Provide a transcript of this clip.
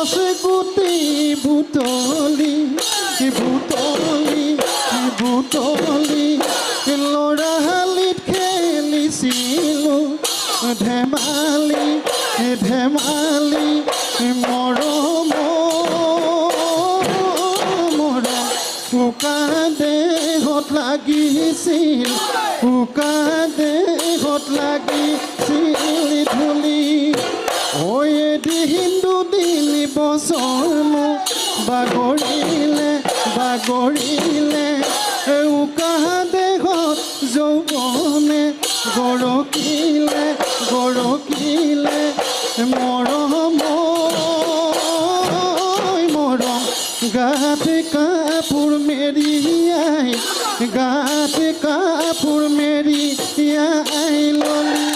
আছে গোটেই বুটলি বুটলি বুটলি ল'ৰাহালিত খেলিছিলোঁ ধেমালি ধেমালি মৰম মৰম উকা দেহত লাগিছিল উকা দেহত লাগিছিল ধূলি ঐ এদিন দুদিন বছৰ বাগৰিলে বাগৰিলে উকা দেহত যৌৱনে গৰকিলে গৰকিলে মৰম মৰম গাত কাপোৰ মেৰিয়াই গাত কাপোৰ মেৰিয়াই ললি